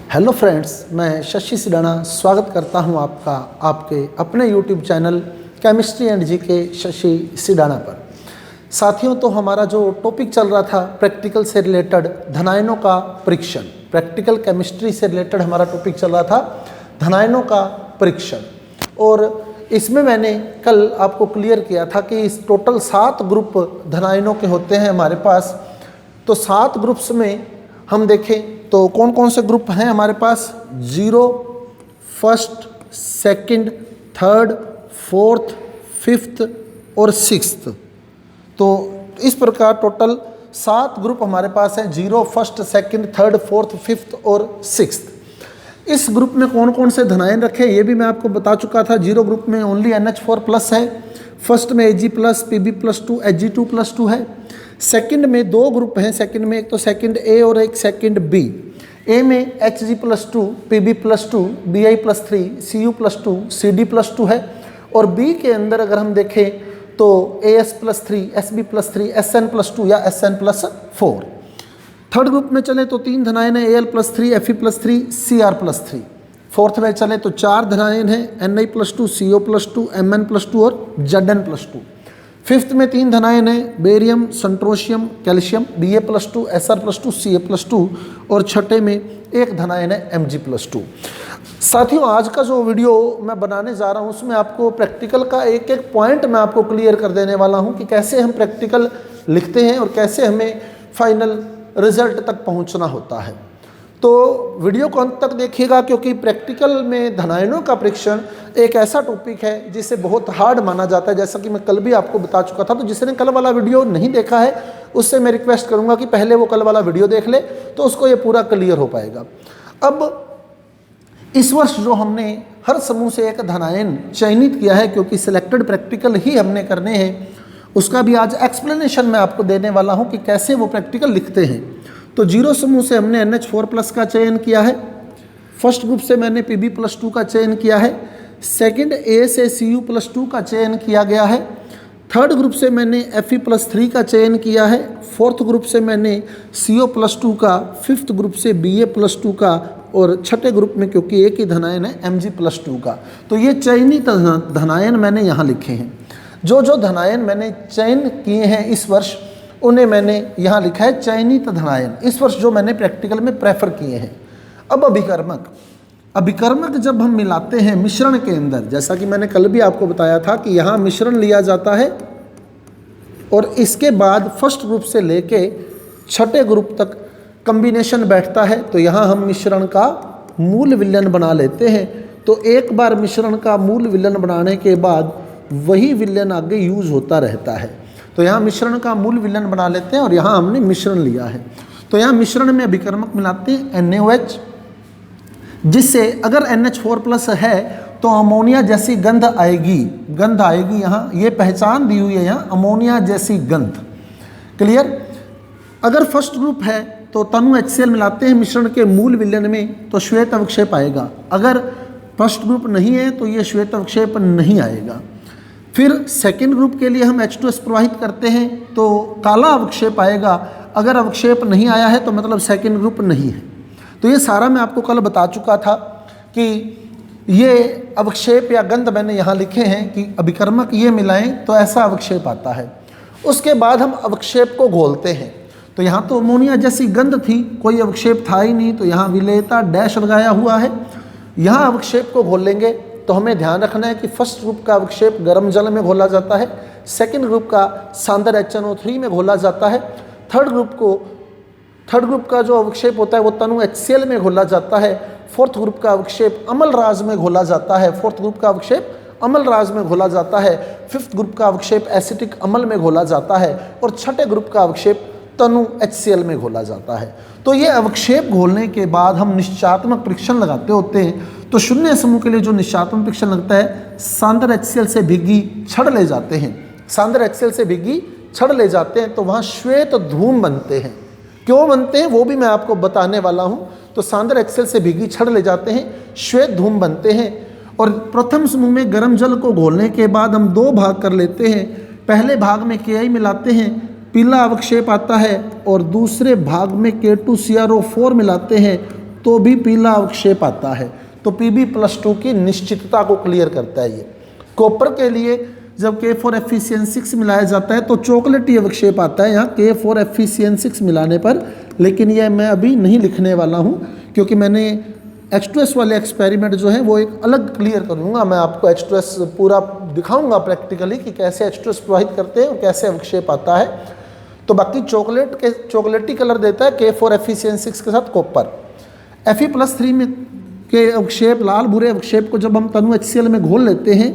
Hello friends, मैं शशि सिडाना स्वागत करता हूं आपका आपके अपने YouTube channel chemistry and GK Shashi Sidana पर। साथियों, तो हमारा जो टॉपिक चल रहा था प्रैक्टिकल से रिलेटेड धनायनों का परीक्षण, प्रैक्टिकल केमिस्ट्री से रिलेटेड हमारा टॉपिक चल रहा था धनायनों का परीक्षण। और इसमें मैंने कल आपको क्लियर किया था कि इस टोटल 7 ग्रुप धनायनों के होते हैं हमारे पास। तो 7 ग्रुप्स में हम देखें तो कौन कौन से ग्रुप हैं हमारे पास? 0, first, second, third, fourth, fifth और सिक्स्थ। तो इस प्रकार टोटल 7 ग्रुप हमारे पास हैं, 0, first, second, third, fourth, fifth और सिक्स्थ। इस ग्रुप में कौन कौन से धनायन रखे ये भी मैं आपको बता चुका था। 0 ग्रुप में ओनली NH4+ है, फर्स्ट में Ag+, Pb+2, Ag2+2 है। सेकंड में 2 ग्रुप हैं, सेकंड में एक तो सेकंड ए और एक सेकंड बी। ए में Hg+2, Pb+2, Bi+3, Cu+2, Cd+2 है। और बी के अंदर अगर हम देखें तो As+3, Sb+3, Sn+2 या Sn+4। थर्ड ग्रुप में चले तो 3 धनायन है, Al+3, Fe+3, Cr+3। फोर्थ में चले तो 4 धनायन है, Na+2, Co+2, Mn+2 और Zn+2। फिफ्थ में 3 धनायन है, barium, संट्रोशियम, calcium, Ba+2, Sr+2, Ca+2। और छठे में एक धनायन है, Mg+2। साथियों, आज का जो वीडियो मैं बनाने जा रहा हूँ उसमें आपको प्रैक्टिकल का एक एक पॉइंट मैं आपको क्लियर कर देने वाला हूँ कि कैसे हम प्रैक्टिकल लिखते हैं और कैसे हमें फाइनल रिजल्ट तक पहुँचना होता है। तो वीडियो को अंत तक देखिएगा, क्योंकि प्रैक्टिकल में धनायनों का परीक्षण एक ऐसा टॉपिक है जिसे बहुत हार्ड माना जाता है, जैसा कि मैं कल भी आपको बता चुका था। तो जिसने कल वाला वीडियो नहीं देखा है उससे मैं रिक्वेस्ट करूंगा कि पहले वो कल वाला वीडियो देख ले, तो उसको ये पूरा क्लियर हो पाएगा। अब इस वर्ष जो हमने हर समूह से एक धनायन चयनित किया है, क्योंकि सिलेक्टेड प्रैक्टिकल ही हमने करने हैं, उसका भी आज एक्सप्लेनेशन मैं आपको देने वाला हूँ कि कैसे वो प्रैक्टिकल लिखते हैं। तो 0 समूह से हमने NH4+ का चयन किया है, फर्स्ट ग्रुप से मैंने Pb+2 का चयन किया है, सेकंड A से Cu+2 का चयन किया गया है, थर्ड ग्रुप से मैंने Fe+3 का चयन किया है, फोर्थ ग्रुप से मैंने Co+2 का, फिफ्थ ग्रुप से Ba+2 का और छठे ग्रुप में क्योंकि एक ही धनायन है Mg+2 का। तो ये चयनित धनायन मैंने यहाँ लिखे हैं। जो जो धनायन मैंने चयन किए हैं इस वर्ष उन्हें मैंने यहाँ लिखा है चयनित धनायन, इस वर्ष जो मैंने प्रैक्टिकल में प्रेफर किए हैं। अब अभिकर्मक जब हम मिलाते हैं मिश्रण के अंदर, जैसा कि मैंने कल भी आपको बताया था कि यहाँ मिश्रण लिया जाता है और इसके बाद फर्स्ट ग्रुप से लेके छठे ग्रुप तक कॉम्बिनेशन बैठता है, तो यहाँ हम मिश्रण का मूल विलयन बना लेते हैं। तो एक बार मिश्रण का मूल विलयन बनाने के बाद वही विलयन आगे यूज होता रहता है। तो यहाँ मिश्रण का मूल विलयन बना लेते हैं और यहाँ हमने मिश्रण लिया है। तो यहाँ मिश्रण में अभिकर्मक मिलाते हैं NaOH, जिससे अगर NH4+ है तो अमोनिया जैसी गंध आएगी। यहाँ ये पहचान दी हुई है, यहाँ अमोनिया जैसी गंध। क्लियर? अगर फर्स्ट ग्रुप है तो तनु HCl मिलाते हैं मिश्रण के मूल विलयन में तो श्वेत अवक्षेप आएगा। अगर फर्स्ट ग्रुप नहीं है तो ये श्वेत अवक्षेप नहीं आएगा। फिर सेकेंड ग्रुप के लिए हम H2S प्रवाहित करते हैं तो काला अवक्षेप आएगा। अगर अवक्षेप नहीं आया है तो मतलब सेकेंड ग्रुप नहीं है। तो ये सारा मैं आपको कल बता चुका था कि ये अवक्षेप या गंध मैंने यहाँ लिखे हैं कि अभिकर्मक ये मिलाएं तो ऐसा अवक्षेप आता है। उसके बाद हम अवक्षेप को घोलते हैं। तो यहाँ तो अमोनिया जैसी गंध थी, कोई अवक्षेप था ही नहीं, तो यहाँ विलेयता डैश लगाया हुआ है। यहाँ अवक्षेप को घोलेंगे तो हमें ध्यान रखना है कि फर्स्ट ग्रुप का अवक्षेप गर्म जल में घोला जाता है, सेकंड ग्रुप का सांद्र HNO3 में घोला जाता है, थर्ड ग्रुप का जो अवक्षेप होता है वो तनु HCl में घोला जाता है, फोर्थ ग्रुप का अवक्षेप अम्लराज में घोला जाता है, फिफ्थ ग्रुप का अवक्षेप एसिटिक अम्ल में घोला जाता है और छठे ग्रुप का अवक्षेप तनु HCl में घोला जाता है। तो ये अवक्षेप घोलने के बाद हम निश्चयात्मक परीक्षण लगाते होते हैं। तो शून्य समूह के लिए जो निश्चयात्मक परीक्षण लगता है, सांद्र HCl से भीगी छड़ ले जाते हैं, तो वहाँ श्वेत धूम बनते हैं। क्यों बनते हैं वो भी मैं आपको बताने वाला हूँ। तो सांद्र HCl से भीगी छड़ ले जाते हैं, श्वेत धूम बनते हैं। और प्रथम समूह में गर्म जल को घोलने के बाद हम 2 भाग कर लेते हैं। पहले भाग में Ki मिलाते हैं, पीला अवक्षेप आता है, और दूसरे भाग में K2CrO4 मिलाते हैं, तो भी पीला अवक्षेप आता है। तो Pb+2 की निश्चितता को क्लियर करता है ये। कॉपर के लिए जब K4Fe6 मिलाया जाता है तो चॉकलेटी अवक्षेप आता है यहाँ K4Fe6 मिलाने पर, लेकिन यह मैं अभी नहीं लिखने वाला हूँ क्योंकि मैंने H2S वाले एक्सपेरिमेंट जो है वो एक अलग क्लियर करूँगा। मैं आपको H2S पूरा दिखाऊंगा प्रैक्टिकली कि कैसे H2S प्रवाहित करते हैं और कैसे अवक्षेप आता है। तो बाकी चॉकलेटी कलर देता है K4Fe6 के साथ कॉपर। Fe+3 में के अवक्षेप, लाल भूरे अवक्षेप को जब हम तनु HCl में घोल लेते हैं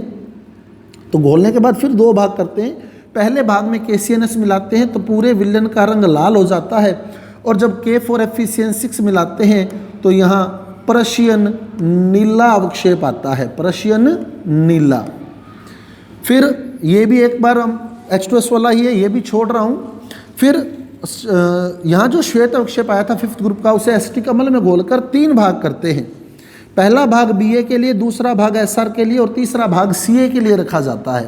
तो घोलने के बाद फिर दो भाग करते हैं। पहले भाग में KCNS मिलाते हैं तो पूरे विलयन का रंग लाल हो जाता है, और जब K4Fe6 मिलाते हैं तो यहाँ पर्शियन नीला अवक्षेप आता है, पर्शियन नीला। फिर ये भी एक बार हम H2S वाला ही है, ये भी छोड़ रहा हूँ। फिर यहाँ जो श्वेत अवक्षेप आया था 5th ग्रुप का, उसे एसिटिक अम्ल में घोलकर 3 भाग करते हैं। पहला भाग Ba के लिए, दूसरा भाग Sr के लिए और तीसरा भाग Ca के लिए रखा जाता है।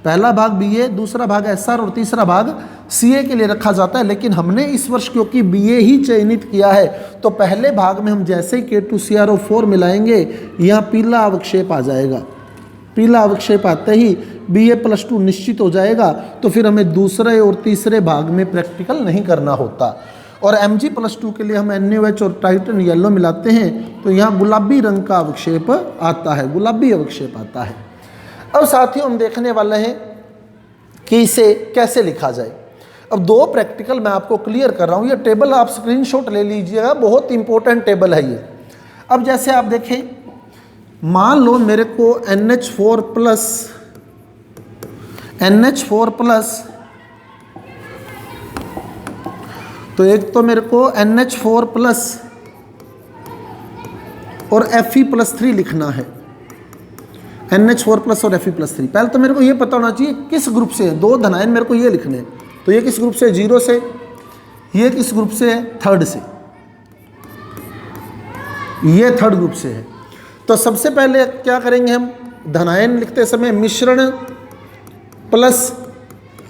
पहला भाग Ba, दूसरा भाग Sr और तीसरा भाग Ca के लिए रखा जाता है। लेकिन हमने इस वर्ष क्योंकि Ba ही चयनित किया है तो पहले भाग में हम जैसे ही K2CrO4 मिलाएंगे यहाँ पीला अवक्षेप आ जाएगा। पीला अवक्षेप आते ही Ba+2 निश्चित हो जाएगा, तो फिर हमें दूसरे और तीसरे भाग में प्रैक्टिकल नहीं करना होता। और Mg+2 के लिए हम NaOH और टाइटन येलो मिलाते हैं तो यहाँ गुलाबी रंग का अवक्षेप आता है, गुलाबी अवक्षेप आता है। अब साथियों हम देखने वाले हैं कि इसे कैसे लिखा जाए। अब 2 प्रैक्टिकल मैं आपको क्लियर कर रहा हूँ। ये टेबल आप स्क्रीनशॉट ले लीजिएगा, बहुत इंपॉर्टेंट टेबल है ये। अब जैसे आप देखें, मान लो मेरे को NH4+ तो एक तो मेरे को NH4+ और Fe+3 लिखना है। NH4+ और Fe+3। पहले तो मेरे को ये पता होना चाहिए किस ग्रुप से है। 2 धनायन मेरे को ये लिखने हैं, तो ये किस ग्रुप से है? 0 से। ये किस ग्रुप से है? 3rd से। ये 3rd ग्रुप से है। तो सबसे पहले क्या करेंगे हम, धनायन लिखते समय मिश्रण प्लस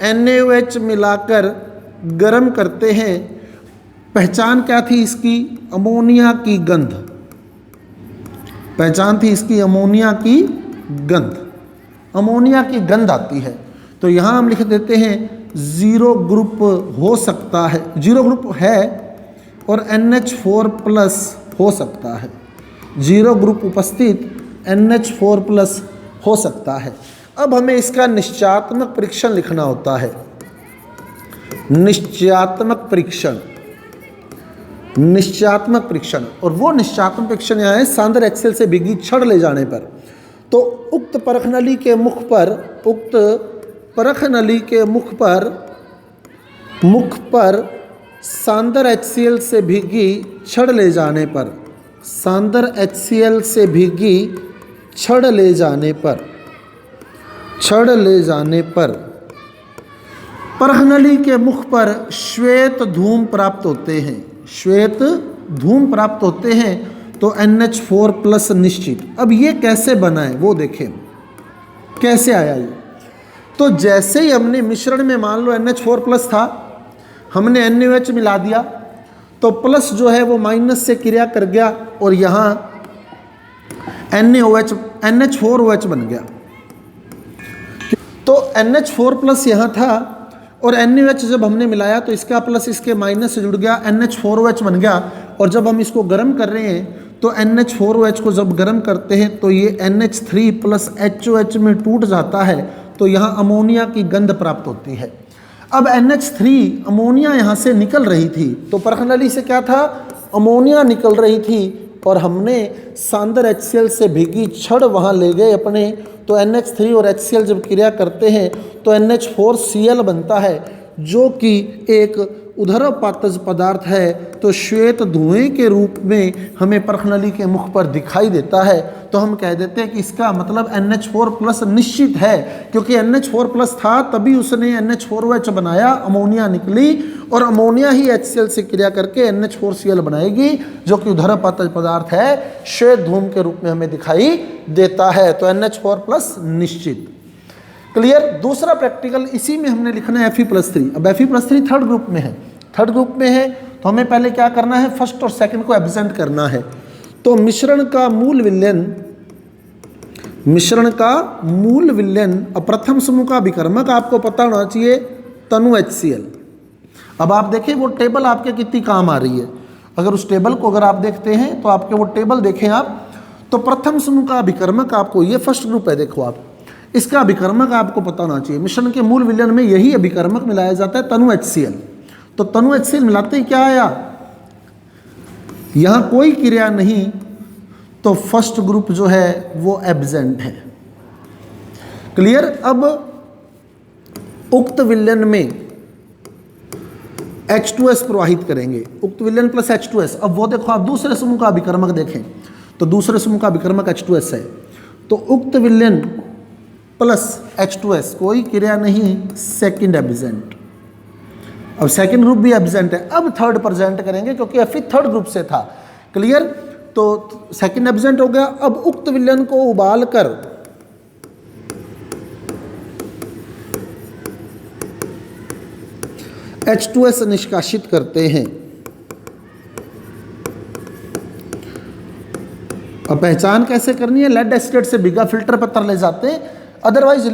NaOH मिलाकर गर्म करते हैं। पहचान क्या थी इसकी? अमोनिया की गंध। पहचान थी इसकी अमोनिया की गंध। अमोनिया की गंध आती है। तो यहाँ हम लिख देते हैं 0 ग्रुप हो सकता है, 0 ग्रुप है और NH4+ हो सकता है। 0 ग्रुप उपस्थित NH4+ हो सकता है। अब हमें इसका निश्चयात्मक परीक्षण लिखना होता है। निश्चयात्मक परीक्षण, निश्चयात्मक परीक्षण। और वो निश्चयात्मक परीक्षण यहाँ है सांद्र HCl से भीगी छड़ ले जाने पर। तो उक्त परखनली के मुख पर सांद्र HCl से भीगी छड़ ले जाने पर, सांद्र HCl से भीगी छड़ ले जाने पर परखनली के मुख पर श्वेत धूम प्राप्त होते हैं। श्वेत धूम प्राप्त होते हैं तो NH4+ निश्चित। अब ये कैसे बना है वो देखें, कैसे आया ये। तो जैसे ही हमने मिश्रण में मान लो NH4+ था, हमने NaOH मिला दिया तो प्लस जो है वो माइनस से क्रिया कर गया और यहाँ NH4OH बन गया। तो NH4+ यहाँ था और NaOH जब हमने मिलाया तो इसका प्लस इसके माइनस से जुड़ गया, NH4OH बन गया। और जब हम इसको गर्म कर रहे हैं तो NH4OH को जब गर्म करते हैं तो ये NH3+ HOH में टूट जाता है, तो यहाँ अमोनिया की गंध प्राप्त होती है। अब NH3 अमोनिया यहाँ से निकल रही थी, तो परखनली से क्या था? अमोनिया निकल रही थी और हमने सांद्र HCl से भीगी छड़ वहाँ ले गए अपने। तो NH3 और HCl जब क्रिया करते हैं तो NH4Cl बनता है, जो कि एक उदरपातज पदार्थ है। तो श्वेत धुएं के रूप में हमें परखनली के मुख पर दिखाई देता है। तो हम कह देते हैं कि इसका मतलब NH4+ निश्चित है, क्योंकि NH4+ था तभी उसने NH4OH बनाया, अमोनिया निकली और अमोनिया ही HCl से क्रिया करके NH4Cl बनाएगी, जो कि उदरपातज पदार्थ है, श्वेत धूम के रूप में हमें दिखाई देता है। तो NH4+ निश्चित। क्लियर। दूसरा प्रैक्टिकल इसी में हमने लिखना है Fe+3। अब Fe+3 3rd ग्रुप में है, थर्ड ग्रुप में है तो हमें पहले क्या करना है, फर्स्ट और सेकंड को एब्सेंट करना है। तो मिश्रण का मूल विलयन और प्रथम समूह का विकर्मक आपको पता होना चाहिए तनु HCl। अब आप देखिए वो टेबल आपके कितनी काम आ रही है। अगर उस टेबल को अगर आप देखते हैं तो आपके वो टेबल देखें आप, तो प्रथम समूह का अभिकर्मक आपको, ये फर्स्ट ग्रुप है, देखो आप, इसका अभिकर्मक आपको पता होना चाहिए। मिश्रण के मूल विलयन में यही अभिकर्मक मिलाया जाता है तनु HCl। तो तनु HCl मिलाते ही क्या आया, यहां कोई क्रिया नहीं, तो फर्स्ट ग्रुप जो है वो एब्सेंट है। क्लियर। अब उक्त विलयन में H2S प्रवाहित करेंगे, उक्त विलयन प्लस H2S। अब वो देखो आप दूसरे समूह का अभिकर्मक देखें तो दूसरे समूह का अभिकर्मक H2S है, तो उक्त विलयन प्लस H2S कोई क्रिया नहीं, सेकंड एब्सेंट। अब सेकंड ग्रुप भी एब्सेंट है। अब थर्ड प्रेजेंट करेंगे क्योंकि Fe थर्ड ग्रुप से था। क्लियर। तो सेकंड एब्सेंट हो गया। अब उक्त विलयन को उबाल कर H2S निष्कासित करते हैं। अब पहचान कैसे करनी है, लेड एसिड से भिगा फिल्टर पत्थर ले जाते हैं, अदरवाइज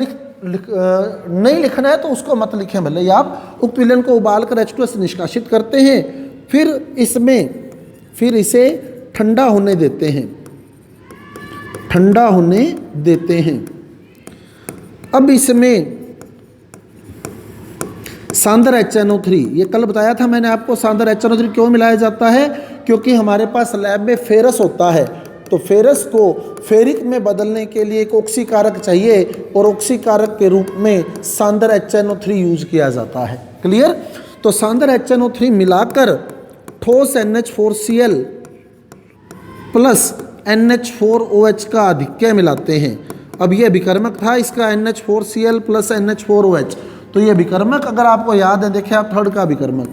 नहीं लिखना है तो उसको मत लिखें भले ही आप। उक्त विलयन को उबाल कर H2S निष्कासित करते हैं, फिर इसे ठंडा होने देते हैं। अब इसमें सांद्र HNO3, ये कल बताया था मैंने आपको, सांद्र HNO3 क्यों मिलाया जाता है, क्योंकि हमारे पास लैब में फेरस होता है, तो फेरस को फेरिक में बदलने के लिए एक ऑक्सीकारक चाहिए और ऑक्सीकारक के रूप में सांद्र HNO3 यूज किया जाता है। क्लियर। तो सांद्र HNO3 मिलाकर ठोस NH4Cl प्लस NH4OH का आधिक्य मिलाते हैं। अब ये विकर्मक था इसका NH4Cl प्लस NH4OH, तो ये विकर्मक अगर आपको याद है, देखिए आप थर्ड का विकर्मक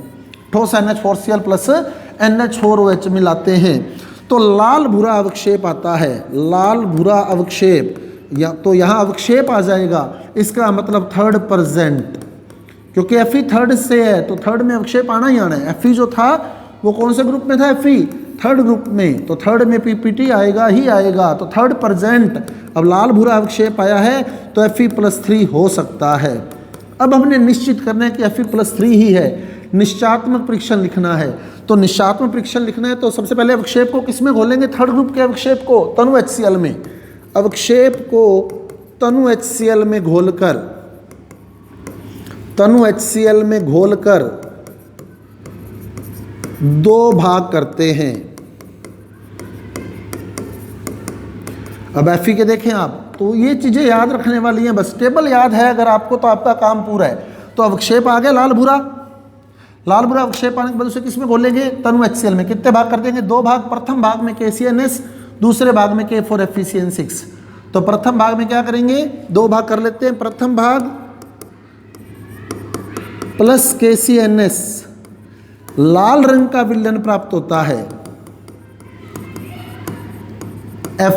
ठोस NH4Cl प्लस NH4OH मिलाते हैं तो लाल भूरा अवक्षेप आता है, लाल भूरा अवक्षेप, तो यहाँ अवक्षेप आ जाएगा, इसका मतलब थर्ड प्रेजेंट, क्योंकि Fe थर्ड से है तो थर्ड में अवक्षेप आना ही आना है। Fe जो था वो कौन से ग्रुप में था, Fe थर्ड ग्रुप में, तो थर्ड में PPT आएगा ही आएगा, तो थर्ड प्रेजेंट। अब लाल भूरा अवक्षेप आया है तो Fe+3 हो सकता है। अब हमने निश्चित करना है कि Fe+3 ही है, निश्चयात्मक परीक्षण लिखना है। तो निश्चयात्मक परीक्षण लिखना है तो सबसे पहले अवक्षेप को किस में घोलेंगे, थर्ड ग्रुप के अवक्षेप को तनु HCl में, अवक्षेप को तनु HCl में घोलकर दो भाग करते हैं। अब Fe के देखें आप, तो ये चीजें याद रखने वाली हैं, बस टेबल याद है अगर आपको तो आपका काम पूरा है। तो अवक्षेप आ गया लाल भूरा अवक्षेप आने के बाद उसे किस में घोलेंगे, तनु HCl में। कितने भाग कर देंगे, दो भाग, प्रथम भाग में KCNS, दूसरे भाग में K4FeCN6। तो प्रथम भाग में क्या करेंगे, दो भाग कर लेते हैं, प्रथम भाग प्लस KCNS, लाल रंग का विलयन प्राप्त होता है,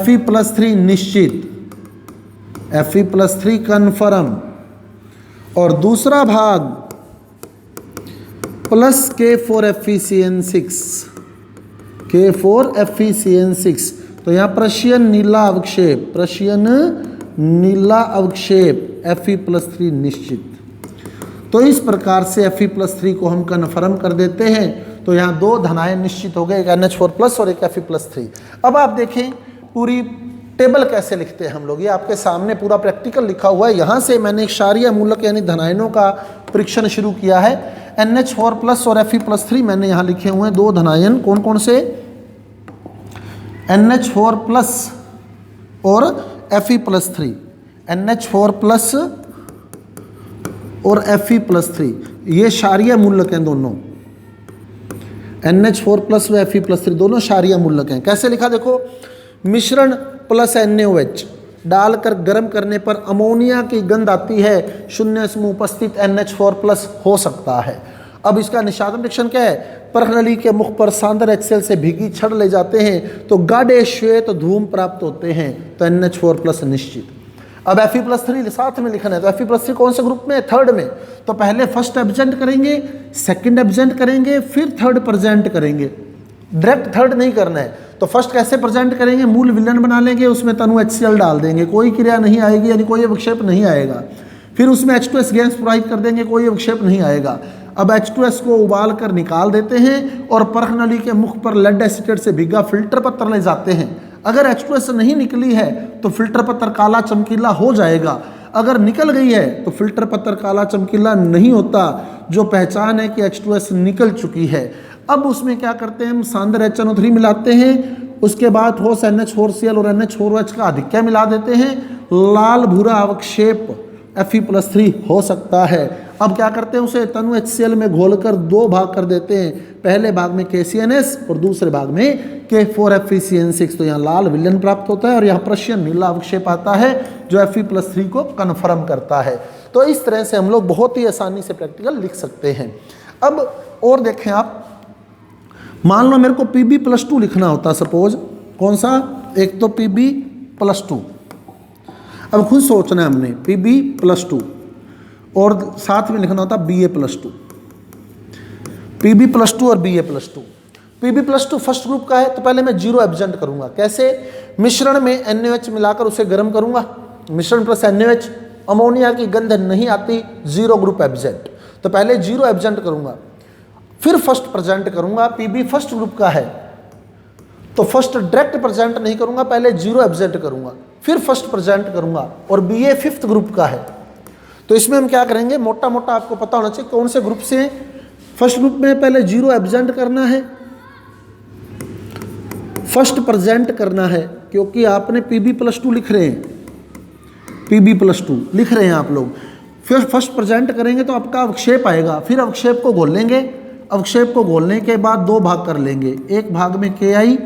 Fe+3 निश्चित, Fe+3 कन्फर्म, और दूसरा भाग प्लस K4FeCN6, तो यहाँ प्रशियन नीला अवक्षेप Fe+3 निश्चित। तो इस प्रकार से Fe+3 को हम कन्फर्म कर देते हैं। तो यहाँ दो धनायन निश्चित हो गए, एक NH4+ और एक Fe+3। अब आप देखें पूरी टेबल कैसे लिखते हैं हम लोग, ये आपके सामने पूरा प्रैक्टिकल लिखा हुआ है। यहाँ से मैंने क्षारीय मूलक यानी धनायनों का परीक्षण शुरू किया है। NH4+ और Fe+3 मैंने यहाँ लिखे हुए हैं दो धनायन, कौन कौन से, NH4+ और Fe+3, NH4+ और Fe+3, ये क्षारीय मूलक हैं दोनों, NH4+ व Fe+3 दोनों क्षारीय मूलक हैं। कैसे लिखा देखो, मिश्रण प्लस NaOH डालकर गर्म करने पर अमोनिया की गंध आती है, शून्य समूह उपस्थित NH4+ हो सकता है। अब इसका निष्पादन परीक्षण क्या है, प्रणाली के मुख पर सांद्र HCl से भीगी छड़ ले जाते हैं तो गाढ़े श्वेत धूम प्राप्त होते हैं, तो NH4+ निश्चित। अब Fe+3 साथ में लिखना है, तो Fe+3 कौन से ग्रुप में है? थर्ड में। तो पहले फर्स्ट एब्सेंट करेंगे, सेकंड एब्सेंट करेंगे, फिर थर्ड प्रेजेंट करेंगे। डायरेक्ट थर्ड नहीं करना है। तो फर्स्ट कैसे प्रेजेंट करेंगे? मूल विलयन बना लेंगे, उसमें तनु HCl डाल देंगे, कोई क्रिया नहीं आएगी, यानी कोई अवक्षेप नहीं आएगा। फिर उसमें H2S गैस प्रवाहित कर देंगे, कोई अवक्षेप नहीं आएगा। अब H2S को उबाल कर निकाल देते हैं और परख नली के मुख पर लेड एसीटेट से भीगा फिल्टर पत्थर ले जाते हैं। अगर H2S नहीं निकली है तो फिल्टर पत्थर काला चमकीला हो जाएगा, अगर निकल गई है तो फिल्टर पत्थर काला चमकीला नहीं होता, जो पहचान है कि H2S निकल चुकी है। अब उसमें क्या करते हैं? हम सांद्र HNO3 मिलाते हैं, उसके बाद ठोस NH4Cl और NH4OH का अधिक्य मिला देते हैं, लाल भूरा अवक्षेप Fe+3 हो सकता है। अब क्या करते हैं? उसे तनु HCl में घोलकर दो भाग कर देते हैं, पहले भाग में KCNS और दूसरे भाग में K4FeCN6। तो यहाँ लाल विलयन प्राप्त होता है और यहाँ प्रश्यन नीला अवक्षेप आता है जो Fe+3 को कन्फर्म करता है। तो इस तरह से हम लोग बहुत ही आसानी से प्रैक्टिकल लिख सकते हैं। अब और देखें आप, मान लो मेरे को Pb+2 लिखना होता, सपोज कौन सा? एक तो Pb+2। अब खुद सोचना है हमने, Pb+2 और साथ में लिखना होता Ba+2। Pb+2 और Ba+2। Pb+2 फर्स्ट ग्रुप का है, तो पहले मैं जीरो एब्सेंट करूंगा। कैसे? मिश्रण में NaOH मिलाकर उसे गर्म करूंगा, मिश्रण प्लस NaOH, अमोनिया की गंध नहीं आती, जीरो ग्रुप एब्सेंट। तो पहले जीरो एब्सेंट करूंगा, फिर फर्स्ट प्रेजेंट करूंगा। Pb फर्स्ट ग्रुप का है तो फर्स्ट डायरेक्ट प्रेजेंट नहीं करूंगा, पहले जीरो एब्सेंट करूंगा, फिर फर्स्ट प्रेजेंट करूंगा। और Ba फिफ्थ ग्रुप का है, तो इसमें हम क्या करेंगे? मोटा मोटा आपको पता होना चाहिए कौन से ग्रुप से। फर्स्ट ग्रुप में पहले जीरो एब्सेंट करना है, फर्स्ट प्रेजेंट करना है, क्योंकि आपने Pb+2 लिख रहे हैं, Pb+2 लिख रहे हैं आप लोग। फिर फर्स्ट प्रेजेंट करेंगे तो आपका अवक्षेप आएगा, फिर अवक्षेप को घोल लेंगे। अवक्षेप को घोलने के बाद दो भाग कर लेंगे, एक भाग में Ki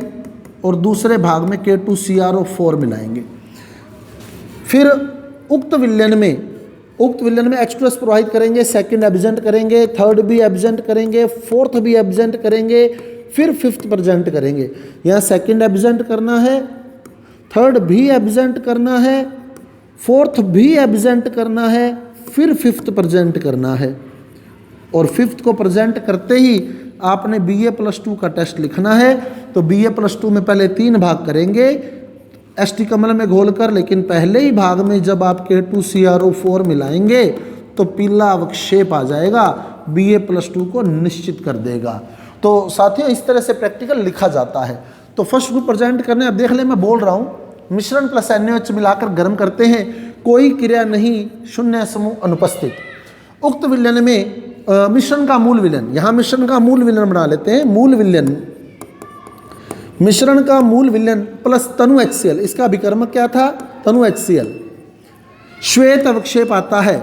और दूसरे भाग में K2CrO4 मिलाएंगे। फिर उक्त विलयन में H2S प्रवाहित करेंगे, सेकंड एब्सेंट करेंगे, थर्ड भी एब्सेंट करेंगे, फोर्थ भी एब्सेंट करेंगे, फिर फिफ्थ प्रेजेंट करेंगे। यहाँ सेकंड एब्सेंट करना है, थर्ड भी एब्सेंट करना है, फोर्थ भी एब्सेंट करना है, फिर फिफ्थ प्रेजेंट करना है। और फिफ्थ को प्रेजेंट करते ही आपने Ba+2 का टेस्ट लिखना है। तो Ba+2 में पहले 3 भाग करेंगे एसटी कमल में घोलकर, लेकिन पहले ही भाग में जब आप K2CrO4 मिलाएंगे तो पीला अवक्षेप आ जाएगा, Ba+2 को निश्चित कर देगा। तो साथियों इस तरह से प्रैक्टिकल लिखा जाता है। तो फर्स्ट ग्रुप प्रेजेंट करने, अब देख ले मैं बोल रहा हूँ, मिश्रण प्लस NaOH मिलाकर गर्म करते हैं, कोई क्रिया नहीं, शून्य समूह अनुपस्थित। उक्त विलयन में मिश्रण का मूल विलयन, यहाँ मिश्रण का मूल विलयन बना लेते हैं, मूल विलयन, मिश्रण का मूल विलयन प्लस तनु HCl, इसका अभिकर्मक क्या था? तनु HCl। श्वेत अवक्षेप आता है,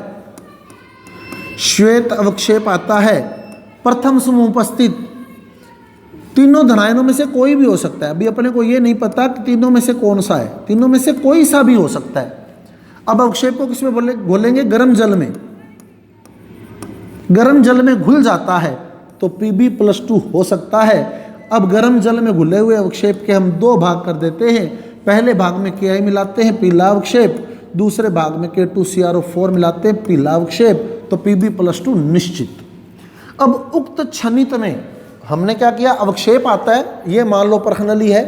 श्वेत अवक्षेप आता है, प्रथम समूह उपस्थित, तीनों धनायनों में से कोई भी हो सकता है। अभी अपने को ये नहीं पता कि तीनों में से कौन सा है, तीनों में से कोई सा भी हो सकता है। अब अवक्षेप को किसमें घोलेंगे? गर्म जल में, गर्म जल में घुल जाता है तो Pb+2 हो सकता है। अब गर्म जल में घुले हुए अवक्षेप के हम दो भाग कर देते हैं, पहले भाग में Ki मिलाते हैं, पीला अवक्षेप, दूसरे भाग में K2CrO4 मिलाते हैं, पीला अवक्षेप, तो Pb+2 निश्चित। अब उक्त क्षणित में हमने क्या किया? अवक्षेप आता है, ये मान लो परख नली है।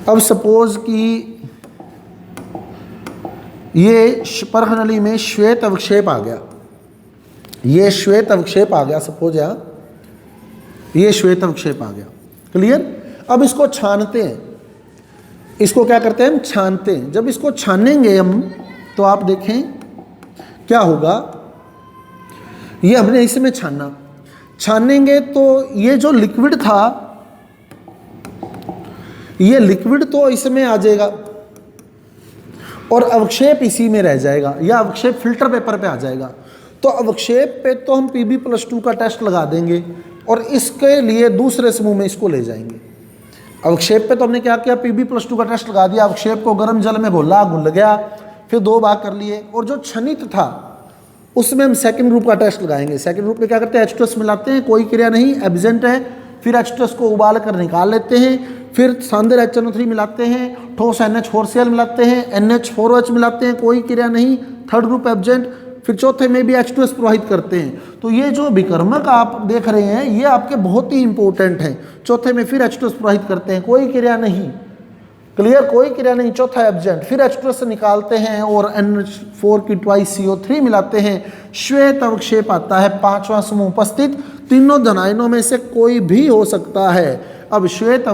अब सपोज कि ये परख नली में श्वेत अवक्षेप आ गया, ये श्वेत अवक्षेप आ गया, सपोज यहाँ ये श्वेत अवक्षेप आ गया, क्लियर। अब इसको छानते हैं, इसको क्या करते हैं? हम छानते हैं। जब इसको छानेंगे हम तो आप देखें क्या होगा, ये हमने इसमें छानेंगे तो ये जो लिक्विड था, ये लिक्विड तो इसमें आ जाएगा और अवक्षेप इसी में रह जाएगा, या अवक्षेप फिल्टर पेपर पे आ जाएगा। तो अवक्षेप पे तो हम Pb+2 का टेस्ट लगा देंगे और इसके लिए दूसरे समूह में इसको ले जाएंगे। अवक्षेप पे तो हमने क्या किया? Pb+2 का टेस्ट लगा दिया, अवक्षेप को गर्म जल में घोला, घुल गया, फिर दो भाग कर लिए, और जो क्षणित था उसमें हम सेकंड ग्रुप का टेस्ट लगाएंगे। सेकंड ग्रुप में क्या करते हैं? H2S मिलाते हैं, कोई क्रिया नहीं, एब्सेंट है, फिर H2S को उबाल कर निकाल लेते हैं, फिर शानदार HNO3 मिलाते हैं, ठोस NH4Cl मिलाते हैं, NH4OH मिलाते हैं, कोई क्रिया नहीं, थर्ड ग्रुप एब्जेंट। फिर चौथे में भी H2S प्रवाहित करते हैं। तो ये जो विकर्मक आप देख रहे हैं ये आपके बहुत ही इंपॉर्टेंट हैं। चौथे में फिर H2S प्रवाहित करते हैं, कोई क्रिया नहीं, क्लियर, कोई क्रिया नहीं, चौथा एब्जेंट। फिर H2S से निकालते हैं और NH4 की ट्वाइस CO3 मिलाते हैं, श्वेत अवक्षेप आता है, पांचवा समूह उपस्थित, तीनों धनायनों में से कोई भी हो सकता है। अब श्वेत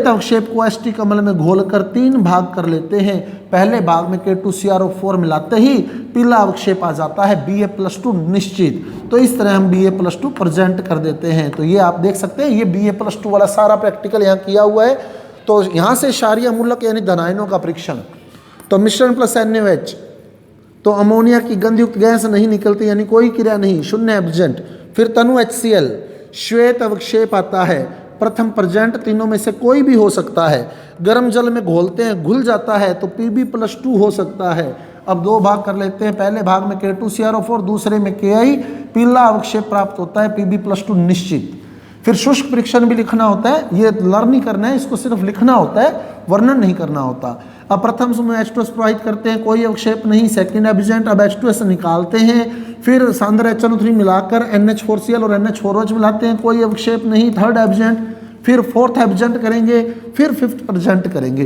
अवक्षेप को एस्टी कमल में घोलकर 3 भाग कर लेते हैं। पहले भाग में K2CrO4 मिलाते ही पीला अवक्षेप आ जाता है Ba+2 निश्चित। तो इस तरह हम Ba+2 प्रेजेंट कर देते हैं। तो ये आप देख सकते हैं, ये Ba+2 वाला सारा प्रैक्टिकल यहाँ किया हुआ है। तो यहाँ से क्षारीय मूलक यानी धनायनों का परीक्षण। तो मिश्रण प्लस NaOH, तो अमोनिया की गंधयुक्त गैस नहीं निकलती यानी कोई क्रिया नहीं, शून्य एब्जेंट। फिर तनु HCl, श्वेत अवक्षेप आता है, प्रथम प्रेजेंट, तीनों में से कोई भी हो सकता है। गर्म जल में घोलते हैं, घुल जाता है तो Pb+2 हो सकता है। अब 2 भाग कर लेते हैं, पहले भाग में K2CrO4, दूसरे में Ki, पीला अवक्षेप प्राप्त होता है Pb+2 निश्चित। फिर शुष्क परीक्षण भी लिखना होता है, ये लर्न नहीं करना है, इसको सिर्फ लिखना होता है, वर्णन नहीं करना होता। अब प्रथम समूह H2S प्रवाहित करते हैं, कोई अवक्षेप नहीं, सेकंड एब्जेंट। अब H2S निकालते हैं, फिर शानदार HNO3 मिलाकर NH4Cl और NH4OH मिलाते हैं, कोई अवक्षेप नहीं, थर्ड एब्जेंट। फिर फोर्थ एब्जेंट करेंगे, फिर फिफ्थ प्रेजेंट करेंगे।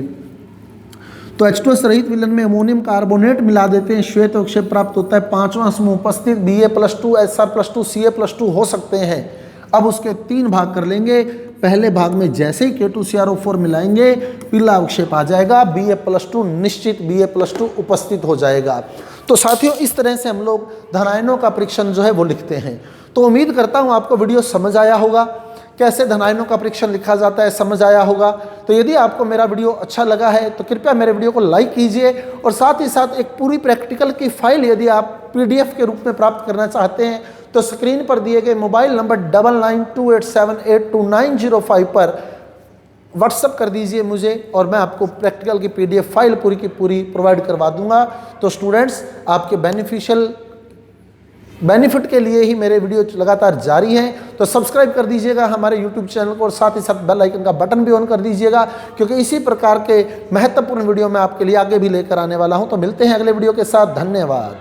तो H2S रहित विलयन में अमोनियम कार्बोनेट मिला देते हैं, श्वेत अवक्षेप प्राप्त होता है, पांचवा समूह उपस्थित, Ba+2, Sr+2, Ca+2 हो सकते हैं। अब उसके 3 भाग कर लेंगे। पहले भाग में जैसे ही K2CrO4 मिलाएंगे पीला अवक्षेप आ जाएगा, Ba+2 निश्चित, Ba+2 उपस्थित हो जाएगा। तो साथियों इस तरह से हम लोग धनायनों का परीक्षण जो है वो लिखते हैं। तो उम्मीद करता हूँ आपको वीडियो समझ आया होगा, कैसे धनायनों का परीक्षण लिखा जाता है समझ आया होगा। तो यदि आपको मेरा वीडियो अच्छा लगा है तो कृपया मेरे वीडियो को लाइक कीजिए और साथ ही साथ एक पूरी प्रैक्टिकल की फाइल यदि आप PDF के रूप में प्राप्त करना चाहते हैं तो स्क्रीन पर दिए गए मोबाइल नंबर 9928782905 पर व्हाट्सअप कर दीजिए मुझे और मैं आपको प्रैक्टिकल की PDF फाइल पूरी की पूरी प्रोवाइड करवा दूंगा। तो स्टूडेंट्स आपके बेनिफिट के लिए ही मेरे वीडियो लगातार जारी हैं। तो सब्सक्राइब कर दीजिएगा हमारे YouTube चैनल को और साथ ही साथ बेल आइकन का बटन भी ऑन कर दीजिएगा, क्योंकि इसी प्रकार के महत्वपूर्ण वीडियो मैं आपके लिए आगे भी लेकर आने वाला हूं। तो मिलते हैं अगले वीडियो के साथ, धन्यवाद।